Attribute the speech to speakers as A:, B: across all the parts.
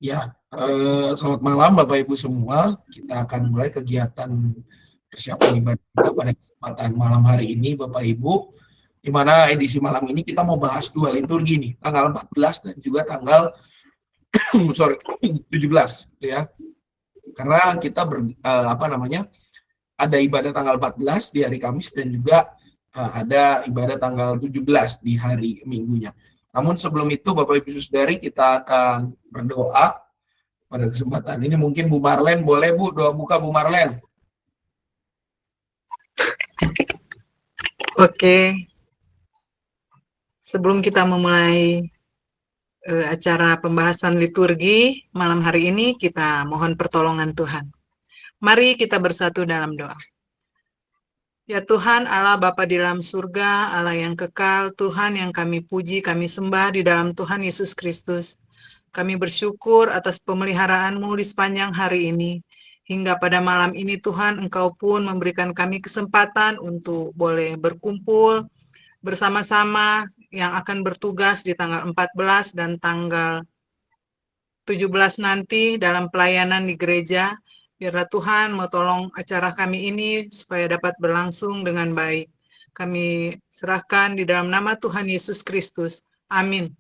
A: Ya, selamat malam Bapak Ibu semua. Kita akan mulai kegiatan persiapan ibadah kita pada kesempatan malam hari ini Bapak Ibu. Di mana edisi malam ini kita mau bahas dua liturgi nih, tanggal 14 dan juga tanggal sorry 17 gitu ya. Karena kita ada ibadah tanggal 14 di hari Kamis dan juga ada ibadah tanggal 17 di hari Minggunya. Namun sebelum itu Bapak Ibu Saudari, kita akan berdoa pada kesempatan ini. Mungkin Bu Marlen, boleh Bu doa buka Bu Marlen?
B: Oke, sebelum kita memulai acara pembahasan liturgi malam hari ini, kita mohon pertolongan Tuhan. Mari kita bersatu dalam doa. Ya Tuhan, Allah Bapa di dalam surga, Allah yang kekal, Tuhan yang kami puji, kami sembah di dalam Tuhan Yesus Kristus. Kami bersyukur atas pemeliharaanmu di sepanjang hari ini. Hingga pada malam ini Tuhan, Engkau pun memberikan kami kesempatan untuk boleh berkumpul bersama-sama yang akan bertugas di tanggal 14 dan tanggal 17 nanti dalam pelayanan di gereja. Biarlah Tuhan mau tolong acara kami ini supaya dapat berlangsung dengan baik. Kami serahkan di dalam nama Tuhan Yesus Kristus. Amin.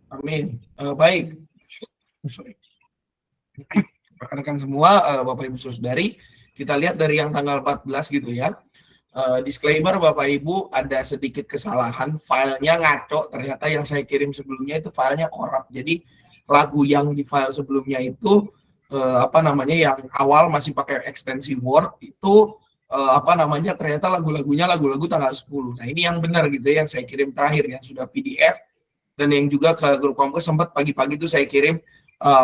A: Amin. Baik. Rekan-rekan semua, Bapak Ibu Saudari, kita lihat dari yang tanggal 14 gitu ya. Disclaimer Bapak Ibu, ada sedikit kesalahan, filenya ngaco, ternyata yang saya kirim sebelumnya itu filenya korup. Jadi lagu yang di file sebelumnya itu yang awal masih pakai ekstensi Word itu ternyata lagu-lagunya lagu-lagu tanggal 10. Nah, ini yang benar gitu ya, yang saya kirim terakhir yang sudah PDF, dan yang juga ke grup kampus sempat pagi-pagi itu saya kirim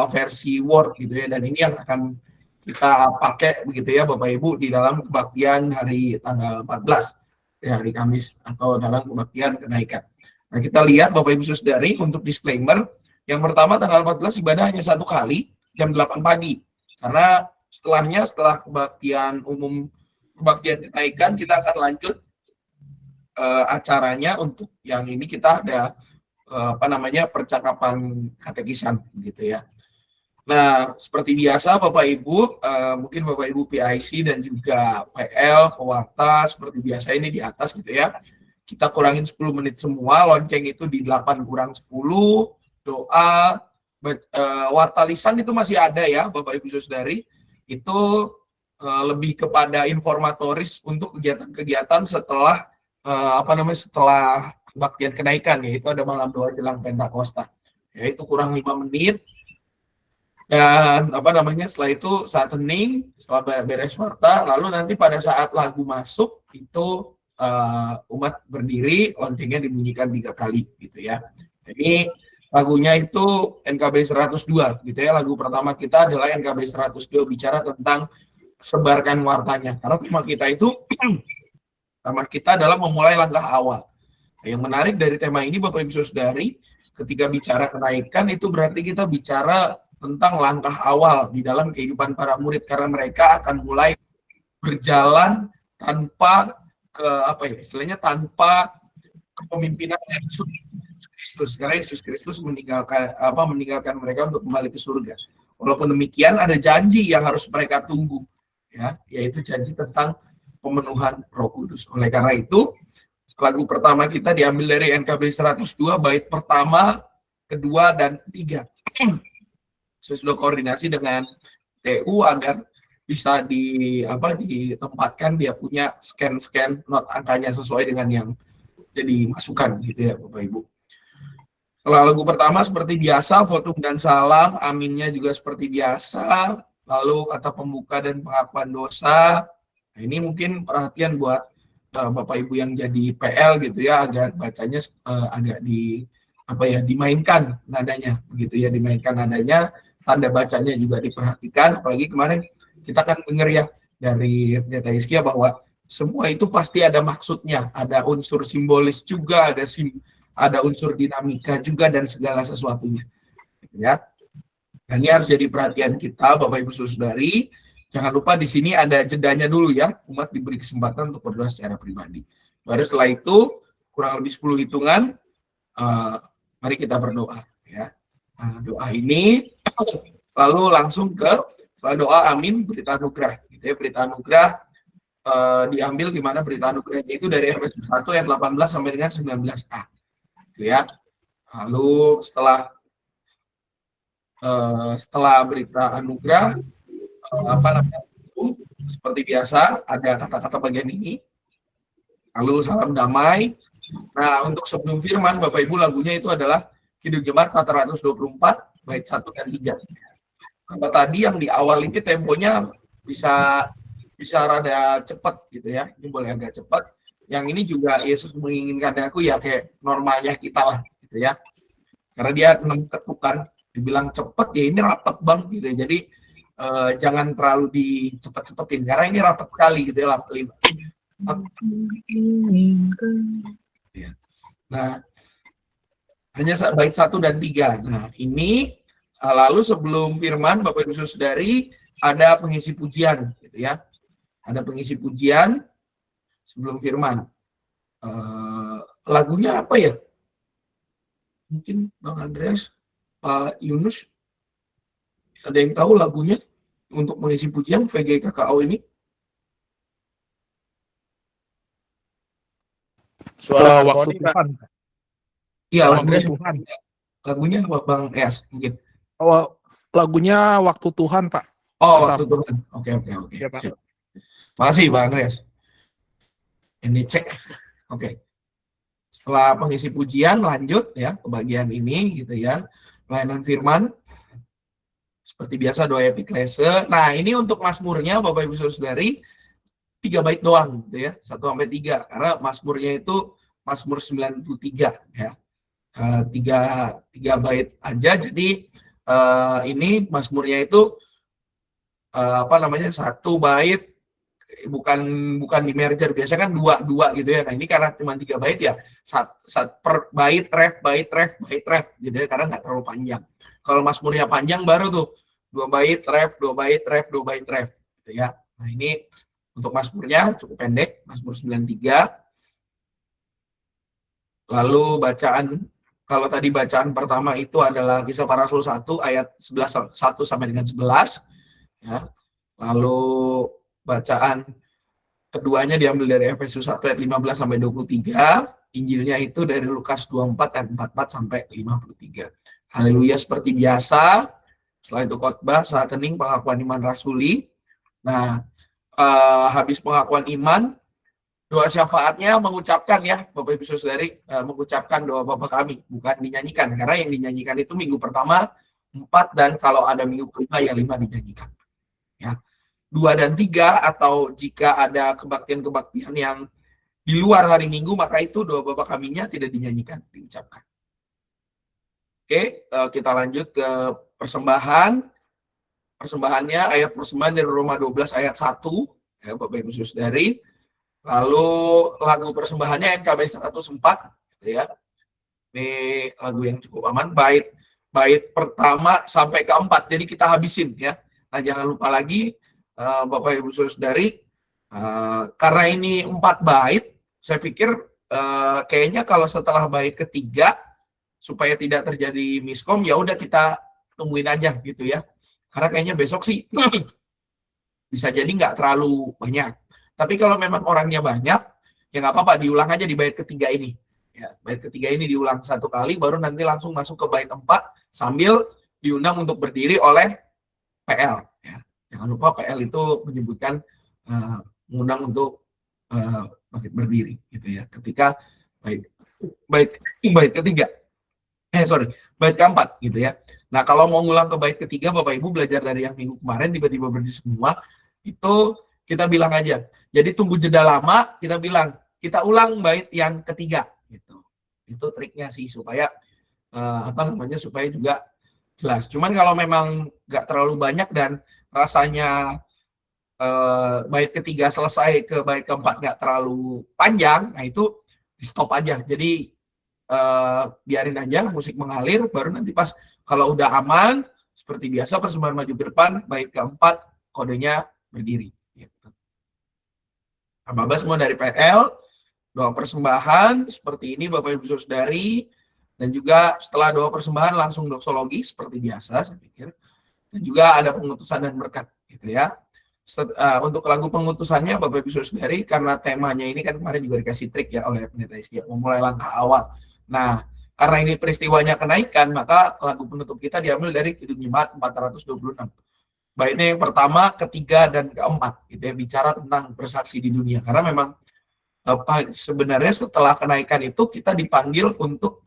A: versi Word gitu ya, dan ini yang akan kita pakai begitu ya Bapak Ibu di dalam kebaktian hari tanggal 14 ya, hari Kamis, atau dalam kebaktian kenaikan. Nah, kita lihat Bapak Ibu Saudari, untuk disclaimer, yang pertama tanggal 14 ibadah hanya satu kali jam 8 pagi. Karena setelah kebaktian umum, kebaktian kenaikan, kita akan lanjut acaranya. Untuk yang ini kita ada percakapan katekisan gitu ya. Nah, seperti biasa Bapak Ibu, mungkin Bapak Ibu PIC dan juga PL, pewarta, seperti biasa ini di atas gitu ya. Kita kurangin 10 menit semua, lonceng itu di 8 kurang 10, doa, warta lisan itu masih ada ya Bapak Ibu Saudari. Itu lebih kepada informatoris untuk kegiatan-kegiatan setelah setelah kebaktian kenaikan, yaitu ada malam doa jelang Pentakosta. Yaitu kurang 5 menit. Dan setelah itu saat hening, setelah beres warta, lalu nanti pada saat lagu masuk itu umat berdiri, loncengnya dibunyikan 3 kali gitu ya. Jadi lagunya itu NKB 102 gitu ya. Lagu pertama kita adalah NKB 102, bicara tentang sebarkan wartanya. Karena tema kita adalah memulai langkah awal. Nah, yang menarik dari tema ini Bapak Ibu Saudari, ketika bicara kenaikan itu berarti kita bicara tentang langkah awal di dalam kehidupan para murid, karena mereka akan mulai berjalan tanpa tanpa kepemimpinan Yesus Kristus, karena Yesus Kristus meninggalkan mereka untuk kembali ke surga. Walaupun demikian, ada janji yang harus mereka tunggu ya, yaitu janji tentang pemenuhan Roh Kudus. Oleh karena itu, lagu pertama kita diambil dari NKB 102, bait pertama, kedua, dan ketiga. Saya sudah koordinasi dengan TU agar bisa ditempatkan, dia punya scan not angkanya sesuai dengan yang jadi masukan gitu ya Bapak Ibu. Setelah lagu pertama seperti biasa, votum dan salam, aminnya juga seperti biasa, lalu kata pembuka dan pengakuan dosa. Nah, ini mungkin perhatian buat Bapak Ibu yang jadi PL gitu ya, agar bacanya agak dimainkan nadanya begitu ya, dimainkan nadanya, tanda bacanya juga diperhatikan. Apalagi kemarin kita kan dengar ya dari Pendeta Hizkia bahwa semua itu pasti ada maksudnya, ada unsur simbolis juga, ada unsur dinamika juga, dan segala sesuatunya ya. Dan ini harus jadi perhatian kita Bapak Ibu Saudari. Jangan lupa di sini ada jedanya dulu ya, umat diberi kesempatan untuk berdoa secara pribadi. Baru setelah itu kurang lebih 10 hitungan, mari kita berdoa ya. Nah, doa ini lalu langsung ke setelah doa amin berita anugerah gitu ya. Berita anugerah diambil di mana berita anugerahnya itu dari Efesus 1 ayat 18 sampai dengan 19a gitu ya. Lalu setelah berita anugerah apa namanya, seperti biasa ada kata-kata bagian ini, lalu salam damai. Nah, untuk sebelum firman Bapak Ibu, lagunya itu adalah Kidung Jemaat 424 bait 1 dan 3. Kalau tadi yang di awal ini temponya bisa rada cepat gitu ya, ini boleh agak cepat. Yang ini juga Yesus menginginkan aku ya kayak normalnya kita lah gitu ya, karena dia 6 ketukan, dibilang cepet ya ini rapat banget gitu ya. Jadi jangan terlalu dicepet-cepetin karena ini rapat sekali gitu ya. Nah, hanya bait 1 dan 3. Nah, ini lalu sebelum firman Bapak Ibu Saudari ada pengisi pujian gitu ya. Ada pengisi pujian sebelum firman. Lagunya apa ya? Mungkin Bang Andreas, Pak Yunus, ada yang tahu lagunya untuk mengisi pujian VGKKO ini?
C: Suara waktu Tuhan.
A: Iya,
C: lagunya
A: apa Bang Es mungkin?
C: Oh, lagunya Waktu Tuhan, Pak.
A: Oh, Waktu Tuhan. Oke.
C: Ya, Pak.
A: Siap. Makasih Bang Andreas. Ini cek. Oke. Setelah pengisi pujian lanjut ya ke bagian ini gitu ya. Pelayanan firman. Seperti biasa doa epiklese. Nah, ini untuk mazmurnya Bapak Ibu Saudari 3 bait doang gitu ya. 1 sampai 3 karena mazmurnya itu Mazmur 93 ya. 3 bait aja. Jadi ini mazmurnya itu apa namanya 1 bait bukan di merger, biasanya kan 2 gitu ya. Nah, ini karena cuma 3 bait ya, per bait ref gitu ya, karena nggak terlalu panjang. Kalau mazmurnya panjang baru tuh 2 bait ref gitu ya. Nah, ini untuk mazmurnya cukup pendek, Mazmur 93. Lalu kalau tadi bacaan pertama itu adalah Kisah Para Rasul 1 ayat 1 sampai dengan 11 ya. Lalu bacaan keduanya diambil dari Efesus 1 ayat 15 sampai 23. Injilnya itu dari Lukas 24 ayat 44 sampai 53. Haleluya seperti biasa. Setelah itu khotbah, saat hening, pengakuan iman rasuli. Nah, habis pengakuan iman, doa syafaatnya mengucapkan ya, Bapak Ibu Saudari, mengucapkan doa Bapa kami, bukan dinyanyikan. Karena yang dinyanyikan itu minggu pertama 4, dan kalau ada minggu kelima ya 5 dinyanyikan. Ya. 2 dan 3, atau jika ada kebaktian-kebaktian yang di luar hari Minggu, maka itu doa Bapa kaminya tidak dinyanyikan, diucapkan. Oke, kita lanjut ke persembahan. Persembahannya ayat persembahan dari Roma 12 ayat 1, ya Bapak Ibu Saudari. Lalu lagu persembahannya NKB 104, gitu ya. Ini lagu yang cukup aman, bait pertama sampai ke 4, jadi kita habisin ya. Nah, jangan lupa lagi Bapak Ibu Saudari, karena ini 4 bait, saya pikir kayaknya kalau setelah bait ketiga supaya tidak terjadi miskom, ya udah kita tungguin aja gitu ya. Karena kayaknya besok sih bisa jadi nggak terlalu banyak. Tapi kalau memang orangnya banyak, ya nggak apa-apa, diulang aja di bait ketiga ini. Ya, bait ketiga ini diulang 1 kali, baru nanti langsung masuk ke bait 4 sambil diundang untuk berdiri oleh PL. Ya. Jangan lupa PL itu menyebutkan mengundang untuk berdiri, gitu ya. Ketika bait ketiga, bait keempat, gitu ya. Nah, kalau mau ngulang ke bait ketiga, Bapak Ibu belajar dari yang minggu kemarin, tiba-tiba berdiri semua, itu kita bilang aja. Jadi tunggu jeda lama, kita bilang, kita ulang bait yang ketiga, gitu. Itu triknya sih supaya supaya juga jelas. Cuman kalau memang nggak terlalu banyak dan rasanya bait ketiga selesai ke bait keempat nggak terlalu panjang, nah itu di stop aja. Jadi biarin aja musik mengalir, baru nanti pas kalau udah aman, seperti biasa persembahan maju ke depan, bait keempat kodenya berdiri. Ababa semua dari PL, doa persembahan seperti ini Bapak Ibu Saudari, Dan juga setelah doa persembahan langsung doksologi seperti biasa saya pikir. Dan juga ada pengutusan dan berkat gitu ya. Untuk lagu pengutusannya Bapak Ibu Saudari, karena temanya ini kan kemarin juga dikasih trik ya oleh Pendeta Iskia, memulai langkah awal. Nah, karena ini peristiwanya kenaikan, maka lagu penutup kita diambil dari Kidung Jemaat 426. Baiknya yang pertama, ketiga, dan keempat, gitu ya, bicara tentang bersaksi di dunia. Karena memang sebenarnya setelah kenaikan itu kita dipanggil untuk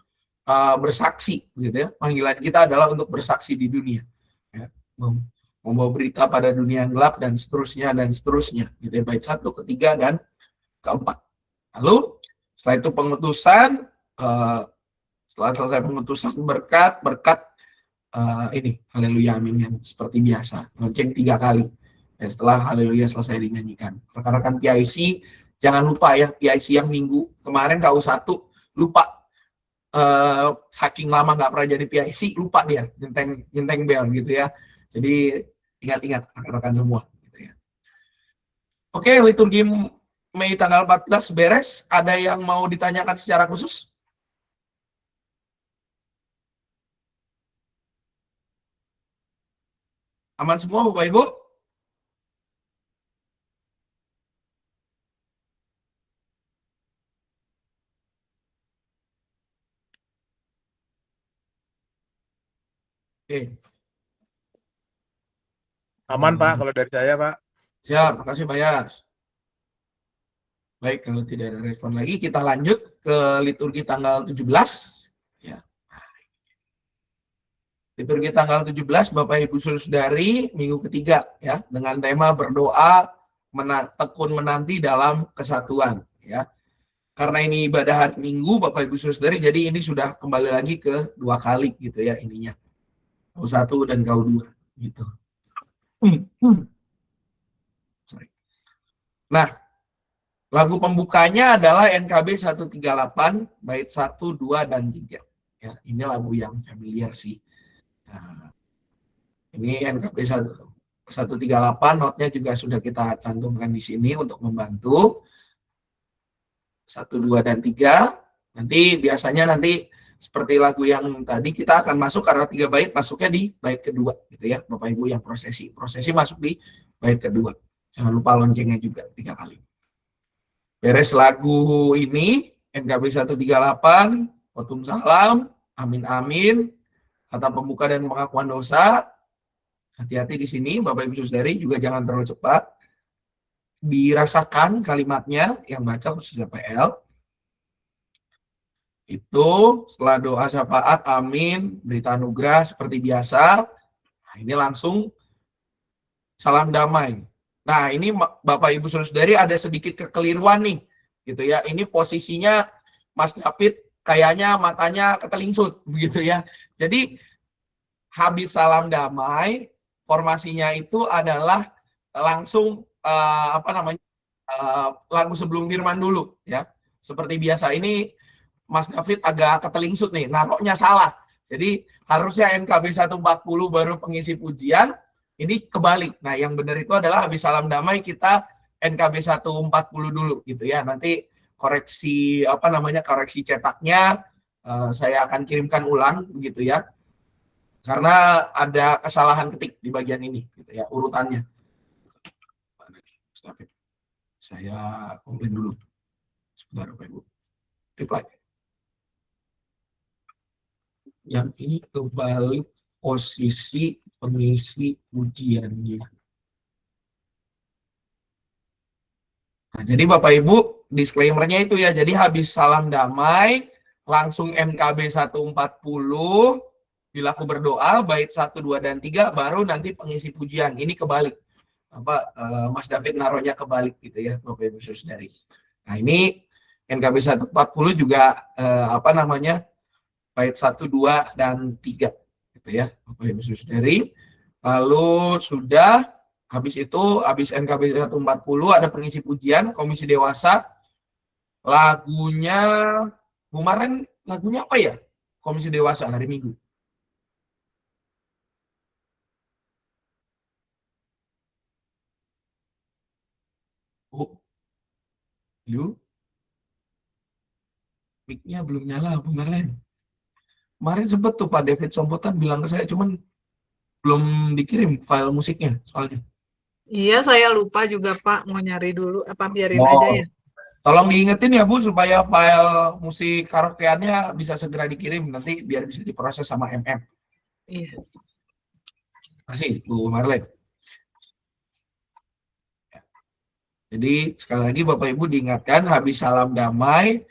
A: bersaksi, gitu ya. Panggilan kita adalah untuk bersaksi di dunia, ya. Membawa berita pada dunia yang gelap dan seterusnya, gitu ya. Bait 1, ketiga, dan keempat. Lalu setelah itu pengutusan, setelah selesai pengutusan berkat ini haleluya amin yang seperti biasa, lonceng 3 kali ya, setelah haleluya selesai dinyanyikan. Rekan-rekan PIC jangan lupa ya, PIC yang minggu kemarin KU1 lupa, saking lama nggak pernah jadi PIC, lupa dia jenteng bel gitu ya. Jadi ingat-ingat rekan-rekan semua gitu ya. Oke, liturgi Mei tanggal 14 beres. Ada yang mau ditanyakan secara khusus? Aman semua Bapak Ibu? Oke.
C: Aman Pak, kalau dari saya Pak.
A: Siap, makasih Pak Yas. Baik, kalau tidak ada respon lagi, kita lanjut ke liturgi tanggal 17. Ya. Liturgi tanggal 17, Bapak Ibu Saudari, minggu ketiga, ya, dengan tema berdoa, tekun menanti dalam kesatuan. Ya. Karena ini ibadah hari Minggu, Bapak Ibu Saudari, jadi ini sudah kembali lagi ke 2 kali, gitu ya, ininya. KU1 dan KU2, gitu. Sorry. Nah, lagu pembukanya adalah NKB 138, bait 1, 2, dan 3. Ya, ini lagu yang familiar sih. Nah, ini NKB 138, notnya juga sudah kita cantumkan di sini untuk membantu. 1, 2, dan 3. Nanti biasanya seperti lagu yang tadi kita akan masuk karena 3 bait, masuknya di bait kedua gitu ya, Bapak Ibu yang prosesi. Prosesi masuk di bait kedua. Jangan lupa loncengnya juga 3 kali. Beres lagu ini, NKB 138, Otum Salam, Amin Amin, kata pembuka dan pengakuan dosa. Hati-hati di sini, Bapak Ibu Saudari, juga jangan terlalu cepat. Dirasakan kalimatnya, yang baca khususnya PL. Itu setelah doa syafaat, amin, berita anugerah seperti biasa. Nah, ini langsung salam damai. Nah, ini Bapak Ibu Saudari ada sedikit kekeliruan nih, gitu ya. Ini posisinya Mas David kayaknya matanya ketelingsut, begitu ya. Jadi habis salam damai, formasinya itu adalah langsung lagu sebelum firman dulu, ya. Seperti biasa ini Mas David agak ketelingsut nih, naroknya salah. Jadi harusnya NKB 140 baru pengisi pujian, ini kebalik. Nah, yang benar itu adalah habis salam damai kita NKB 140 dulu gitu ya. Nanti koreksi koreksi cetaknya saya akan kirimkan ulang begitu ya. Karena ada kesalahan ketik di bagian ini gitu ya, urutannya. Saya komplain dulu. Sebentar Bapak Ibu. Reply. Yang ini kebalik posisi pengisi ujiannya. Nah, jadi Bapak Ibu, disclaimer-nya itu ya, jadi habis salam damai, langsung NKB 140, bila aku berdoa, bait 1, 2, dan 3, baru nanti pengisi pujian. Ini kebalik. Mas David naruhnya kebalik gitu ya, Bapak Ibu Saudari. Nah, ini NKB 140 juga bait 1, 2, dan 3 gitu ya, Bapak Ibu Saudari. Lalu sudah habis itu, habis NKB 140 ada pengisi pujian Komisi Dewasa. Lagunya kemarin lagunya apa ya? Komisi Dewasa hari Minggu. Oh, lu mic-nya belum nyala kemarin. Kemarin sempet tuh Pak David Sompotan bilang ke saya, cuman belum dikirim file musiknya soalnya.
B: Iya, saya lupa juga Pak, mau nyari dulu, apa biarin
A: Oh,
B: aja ya?
A: tolong diingetin ya Bu, supaya file musik karaokeannya bisa segera dikirim, nanti biar bisa diproses sama MM.
B: Iya.
A: Kasih Bu Marlene. Jadi sekali lagi Bapak Ibu diingatkan, habis salam damai,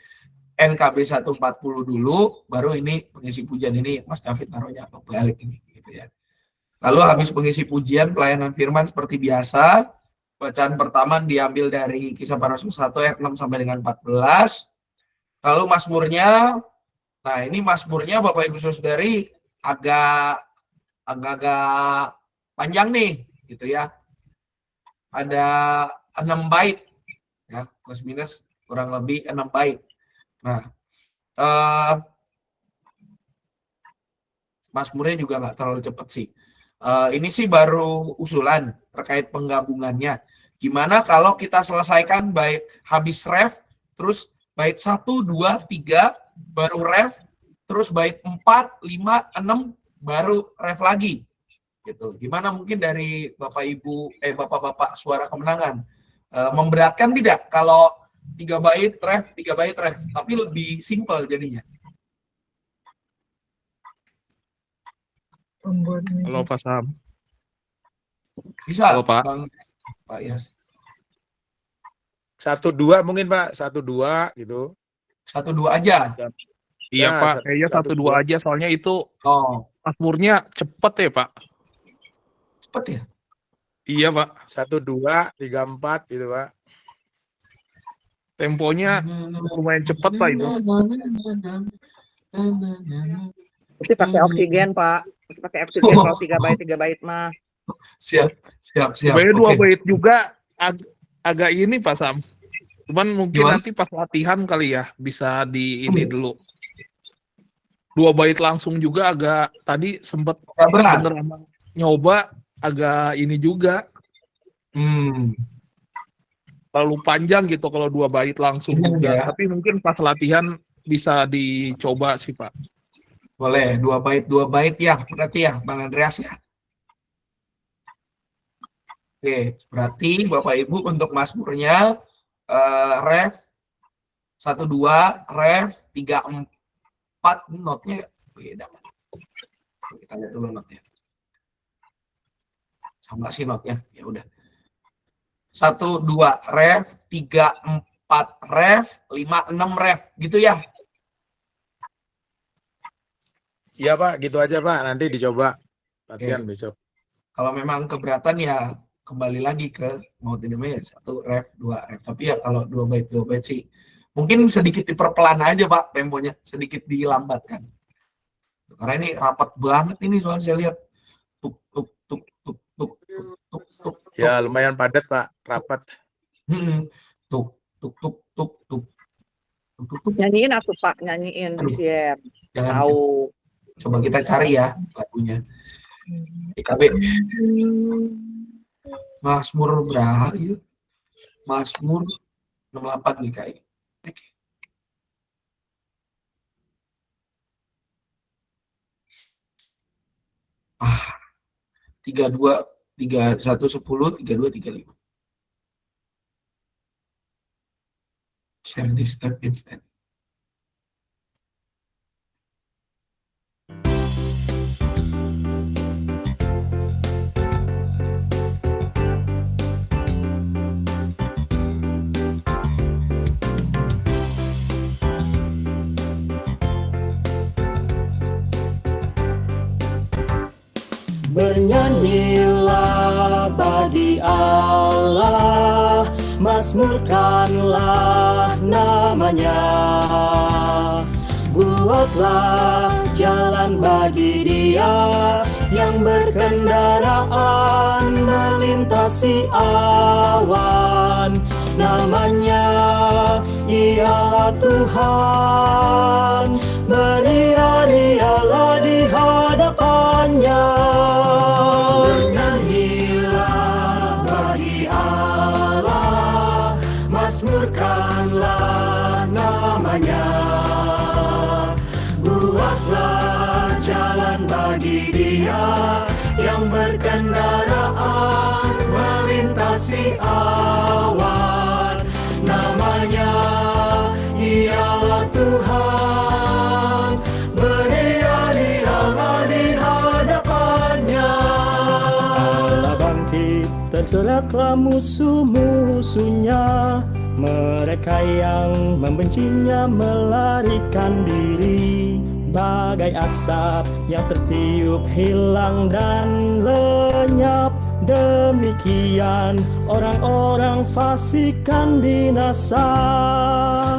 A: NKB 140 dulu, baru ini pengisi pujian ini Mas David naruhnya balik ini, gitu ya. Lalu habis pengisi pujian, pelayanan firman seperti biasa. Bacaan pertama diambil dari Kisah Para Rasul 1 ayat 6 sampai dengan 14. Lalu mazmurnya, nah ini mazmurnya Bapak Ibu Saudari agak panjang nih, gitu ya. Ada 6 bait, ya, plus minus kurang lebih 6 bait. Nah, mazmurnya juga nggak terlalu cepat sih. Ini sih baru usulan terkait penggabungannya. Gimana kalau kita selesaikan bait habis ref, terus bait 1, 2, 3, baru ref, terus bait 4, 5, 6, baru ref lagi. Gitu. Gimana mungkin dari Bapak Ibu, Bapak-Bapak Suara Kemenangan? Memberatkan tidak kalau 3 bait ref, 3 bait ref, tapi lebih simpel jadinya.
C: Halo Pak Sam.
A: Bisa,
C: Halo, Pak.
A: Bang Pak Yas.
D: 1-2 mungkin Pak, 1-2 gitu.
A: 1-2 aja.
C: Iya
D: Ya,
C: Pak, kayaknya 1-2 aja soalnya itu
A: Oh,
C: mazmurnya cepet ya Pak.
A: cepet ya?
C: Iya Pak,
D: 1-2, 3-4 gitu Pak.
C: temponya lumayan cepet Pak itu.
E: Mesti pakai oksigen, Pak. Mesti pakai oksigen kalau 3 bait mah.
A: Siap.
C: Sebenarnya 2
A: Oke.
C: bait juga agak ini Pak Sam. Cuman mungkin
A: Gimana?
C: nanti pas latihan kali ya bisa di ini dulu. 2 bait langsung juga agak tadi sempet
A: Agak berat.
C: denger sama nyoba agak ini juga terlalu panjang gitu kalau 2 bait langsung
A: Iya,
C: juga.
A: ya.
C: Tapi mungkin pas latihan bisa dicoba sih Pak.
A: Boleh, 2 bait ya, berarti ya, Bang Andreas ya. Oke, berarti Bapak Ibu untuk mazmurnya ref 1-2, ref 3-4, notnya beda. Kita lihat dulu notnya. Sama sih notnya, ya udah. 1-2 ref, 3-4 ref, 5-6 ref, gitu ya.
D: Iya Pak, gitu aja Pak. Nanti dicoba latihan besok.
A: Kalau memang keberatan ya kembali lagi ke mau tidak mau ya 1 ref, 2 ref. Tapi ya kalau 2 bait sih mungkin sedikit diperpelan aja Pak temponya, sedikit dilambatkan. Karena ini rapat banget ini soalnya saya lihat tuk tuk tuk tuk tuk tuk tuk.
D: Ya lumayan padat Pak, rapat.
A: Tuk tuk tuk tuk tuk.
E: Nyanyiin atuh Pak, nyanyiin di share.
A: Jangan,
E: Tahu.
A: coba kita cari ya lagunya. IKB. Mazmur berapa gitu? Mazmur 68 nih kayak. Ah, 32 31 10 32 35. Share this step instead.
F: Bernyanyilah bagi Allah, mazmurkanlah namanya. Buatlah jalan bagi Dia yang berkendaraan melintasi awan. Namanya ialah Tuhan, berianilah di hadapannya. Bernyanyilah bagi Allah, mazmurkanlah namanya. Buatlah bagi Dia yang berkendaraan melintasi awan. Namanya ialah Tuhan, berdirilah di hadapannya. Allah bangkit, terseraklah musuh-musuhnya. Mereka yang membencinya melarikan diri, bagai asap yang tertiup hilang dan lenyap. Demikian orang-orang fasik kan binasa.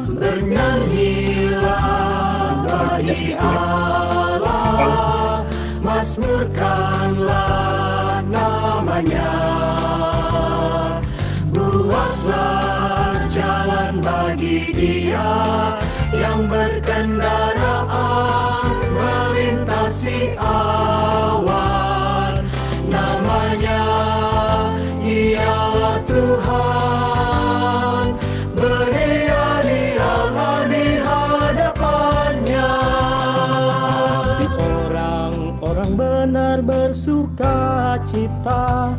F: Bernyanyilah bagi Allah, mazmurkanlah namanya. Buatlah jalan bagi Dia yang berkendaraan melintasi awan. Namanya ialah Tuhan, berdirilah di hadapannya. Tapi orang-orang benar bersuka cita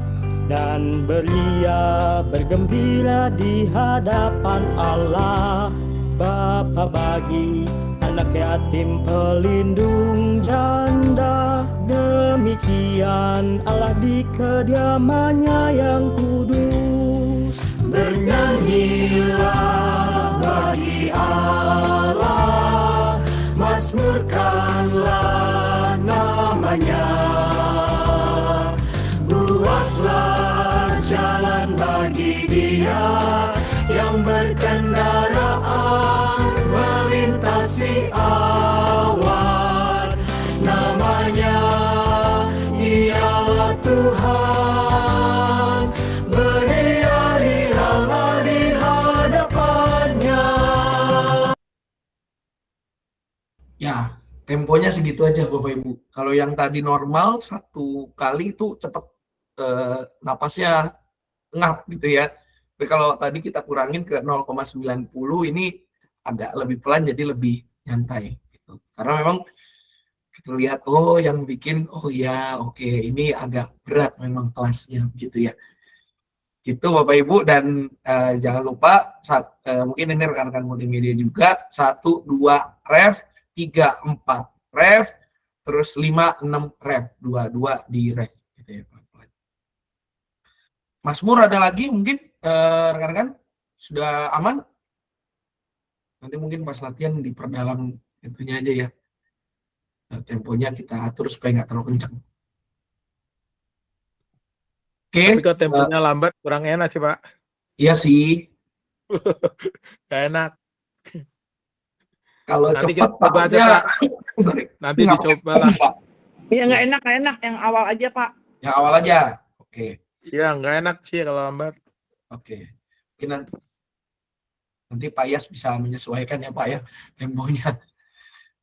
F: dan beria bergembira di hadapan Allah. Bapa bagi anak yatim pelindung janda. Demikian Allah di kediamannya yang kudus. Bernyanyilah bagi Allah, mazmurkanlah namanya. Buatlah jalan bagi Dia yang berkendaraan melintasi awan. Namanya ialah Tuhan, berdirilah di hadapannya.
A: Ya, temponya segitu aja Bapak Ibu. Kalau yang tadi normal satu kali itu cepet, napasnya ngap gitu ya. Tapi kalau tadi kita kurangin ke 0,90 ini agak lebih pelan jadi lebih nyantai gitu. Karena memang kita lihat yang bikin ya oke, ini agak berat memang kelasnya gitu ya. Itu Bapak Ibu, dan jangan lupa mungkin ini rekan-rekan multimedia juga 1 2 ref, 3 4 ref, terus 5 6 ref, 2 di ref gitu ya. Mazmur ada lagi mungkin rekan-rekan sudah aman? Nanti mungkin pas latihan diperdalam itunya aja ya. Temponya kita atur supaya nggak terlalu kencang. Oke.
D: Tapi kalau temponya lambat kurang enak sih Pak.
A: Iya sih.
D: Gak enak.
A: Kalau
D: Nanti
A: cepat
D: kita coba aja,
A: takutnya
D: Pak. Nanti dicoba lah.
E: Iya nggak enak, yang awal aja Pak.
A: Yang awal aja. Oke.
D: Iya nggak enak sih kalau lambat.
A: Oke. Mungkin nanti Pak Yas bisa menyesuaikan ya Pak ya temponya.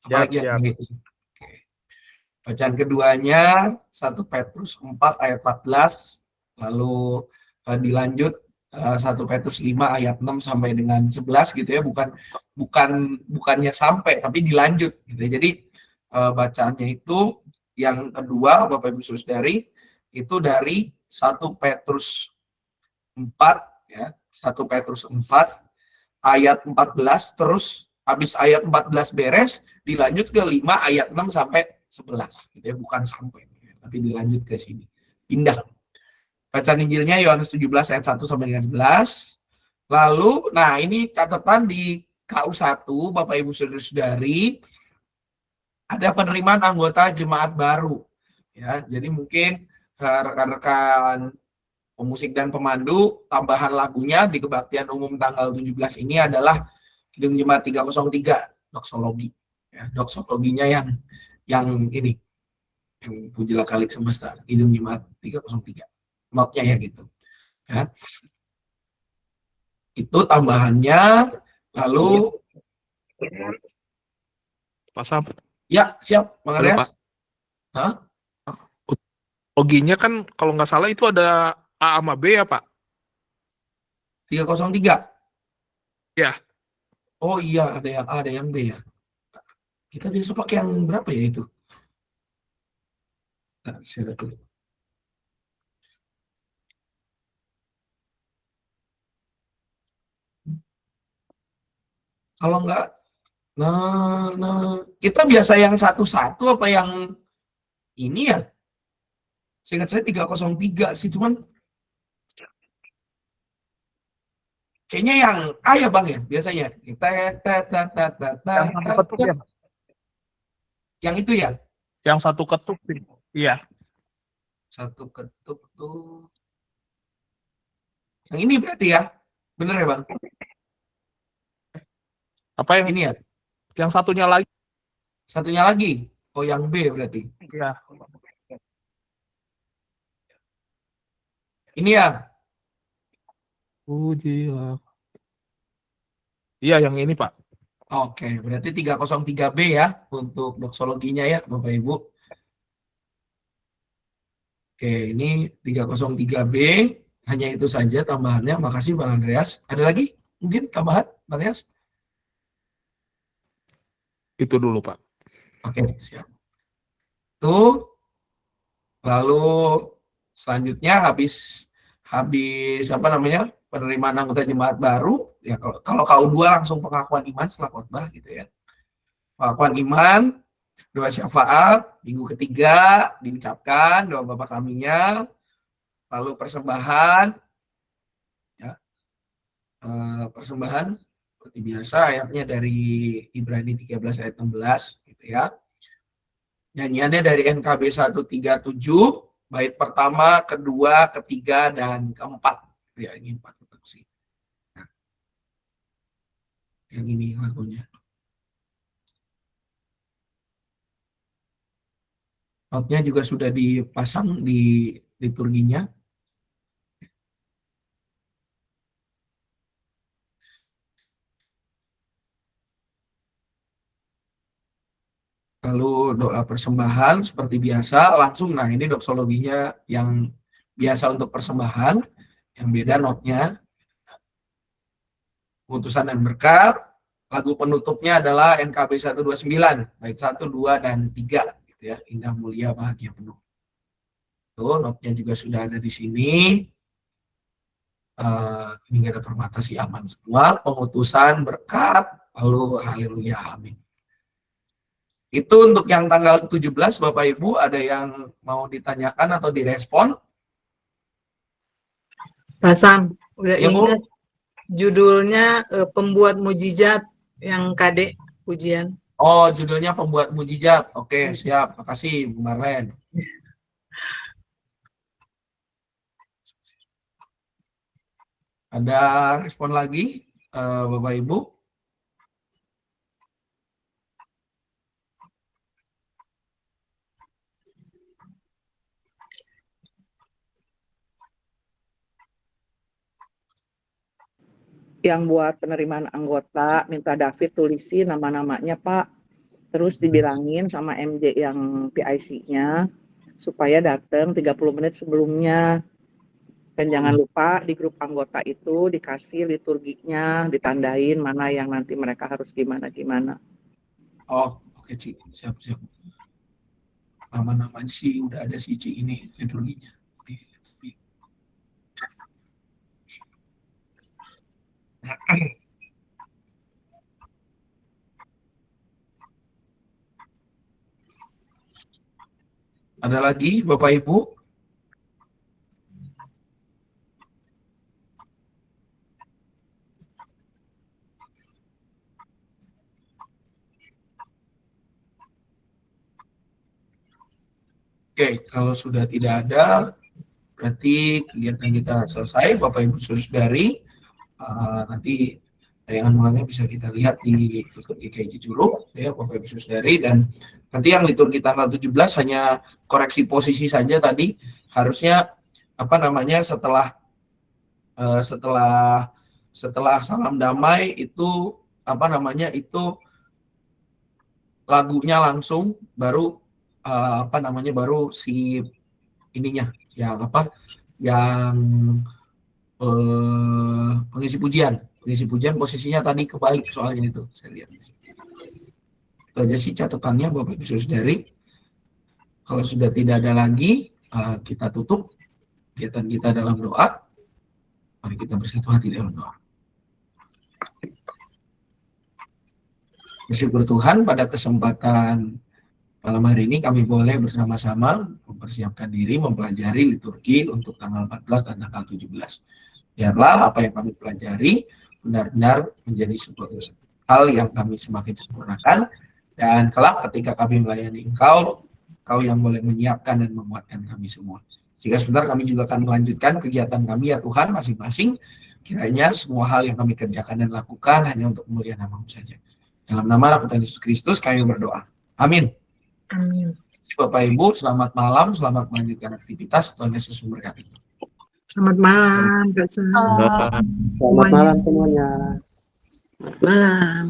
A: Apalagi yang ini. Oke. Bacaan keduanya 1 Petrus 4 ayat 14, lalu dilanjut 1 Petrus 5 ayat 6 sampai dengan 11 gitu ya, bukannya sampai tapi dilanjut gitu ya. Jadi bacaannya itu yang kedua Bapak Ibu Saudari itu dari 1 Petrus 4 ya, 1 Petrus 4 ayat 14, terus habis ayat 14 beres dilanjut ke 5 ayat 6 sampai 11 gitu ya, bukan sampai tapi dilanjut ke sini. Pindah. Bacaan Injilnya Yohanes 17 ayat 1 sampai dengan 11. Lalu nah ini catatan di KU1 Bapak Ibu Saudara-saudari, ada penerimaan anggota jemaat baru ya. Jadi mungkin rekan-rekan pemusik dan pemandu, tambahan lagunya di kebaktian umum tanggal 17 ini adalah Kidung Jemaat 303 doksologi ya, doksologinya yang ini yang Pujilah Kalik Semesta, Kidung Jemaat 303 notnya ya gitu ya. Itu tambahannya. Lalu
C: Pasam.
A: ya siap Bang
C: Halo,
A: Andreas.
C: Pak.
A: Hah?
C: Loginya kan kalau nggak salah itu ada A sama B ya Pak?
A: 303.
C: Ya.
A: Oh iya, ada yang A, ada yang B ya. Kita biasa pakai yang berapa ya itu? Nah, saya lihat dulu. Kalau enggak, kita biasa yang 1-1 apa yang ini ya? Seingat saya 303 sih, cuman kayaknya yang A ya Bang ya, biasanya.
C: Yang satu ketuk ya.
A: Yang itu ya?
C: Yang satu ketuk sih. Iya.
A: Satu ketuk tuh. Yang ini berarti ya? Bener ya Bang?
C: Apa yang
A: Ini ya?
C: yang satunya lagi?
A: Satunya lagi? Oh yang B berarti.
C: Iya.
A: Ini ya?
C: Pujilah. Iya, yang ini, Pak.
A: Oke, berarti 303B ya untuk doksologinya ya Bapak Ibu. Oke, ini 303B. Hanya itu saja tambahannya. Makasih Bang Andreas. Ada lagi mungkin tambahan Bang Andreas?
C: Itu dulu, Pak.
A: Oke, siap. Tuh. Lalu selanjutnya habis apa namanya? Penerimaan anggota jemaat baru, ya kalau KU2 langsung pengakuan iman setelah khotbah gitu ya. Pengakuan iman, doa syafaat, minggu ketiga diucapkan doa Bapa Kami-nya, lalu persembahan, ya, persembahan seperti biasa ayatnya dari Ibrani 13 ayat 16 gitu ya. Nyanyiannya dari NKB 137, bait pertama, kedua, ketiga, dan keempat. Ya, ini 4 sih. Nah, yang ini lagunya. Notnya juga sudah dipasang di liturginya. Lalu doa persembahan seperti biasa langsung. Nah ini doksologinya yang biasa untuk persembahan, yang beda notnya. Putusan dan berkat. Lagu penutupnya adalah NKB 129, bait 1, 2, dan 3. Gitu ya. Indah, mulia, bahagia, penuh. Tuh, notnya juga sudah ada di sini. Ini nggak ada permata sih, aman semua. Pengutusan, berkat, lalu haleluya, amin. Itu untuk yang tanggal 17, Bapak Ibu, ada yang mau ditanyakan atau direspon?
B: Pak Sam, udah
A: Ya, Bu.
B: ingat judulnya pembuat mujizat yang KD pujian.
A: Oh, judulnya pembuat mujizat. Oke, siap. Makasih, Bu Marlen. Ada respon lagi, Bapak Ibu?
E: Yang buat penerimaan anggota, minta David tulisi nama-namanya Pak. Terus dibilangin sama MJ yang PIC-nya supaya datang 30 menit sebelumnya. Dan jangan lupa di grup anggota itu dikasih liturginya, ditandain mana yang nanti mereka harus gimana-gimana.
A: Oh, oke, Ci. Siap. Nama-nama sih udah ada si Ci ini liturginya. Ada lagi Bapak Ibu? Oke, kalau sudah tidak ada, berarti kegiatan kita selesai. Bapak Ibu Saudari, nanti tayangan ulangnya bisa kita lihat di GKI Curug, ya Bapak Ibu Saudari. Dan nanti yang liturgi tanggal 17 hanya koreksi posisi saja tadi. Harusnya apa namanya setelah salam damai itu apa namanya itu lagunya langsung baru baru si ininya yang pengisi pujian posisinya tadi kebalik soalnya itu saya lihat. Itu aja sih catatannya Bapak Ibu Saudari. Kalau sudah tidak ada lagi, kita tutup kegiatan kita dalam doa. Mari kita bersatu hati dalam doa. Bersyukur Tuhan, pada kesempatan malam hari ini kami boleh bersama-sama mempersiapkan diri, mempelajari liturgi untuk tanggal 14 dan tanggal 17. Biarlah apa yang kami pelajari benar-benar menjadi sebuah hal yang kami semakin sempurnakan, dan kelak ketika kami melayani Engkau yang boleh menyiapkan dan menguatkan kami semua. Sehingga sebentar kami juga akan melanjutkan kegiatan kami ya Tuhan masing-masing. Kiranya semua hal yang kami kerjakan dan lakukan hanya untuk kemuliaan nama-Mu saja. Dalam nama Tuhan Yesus Kristus kami berdoa. Amin.
B: Amin.
A: Bapak Ibu, selamat malam, selamat melanjutkan aktivitas. Tuhan Yesus memberkati.
B: Selamat malam, Kak Sam.
G: Selamat malam semuanya.
B: Selamat malam.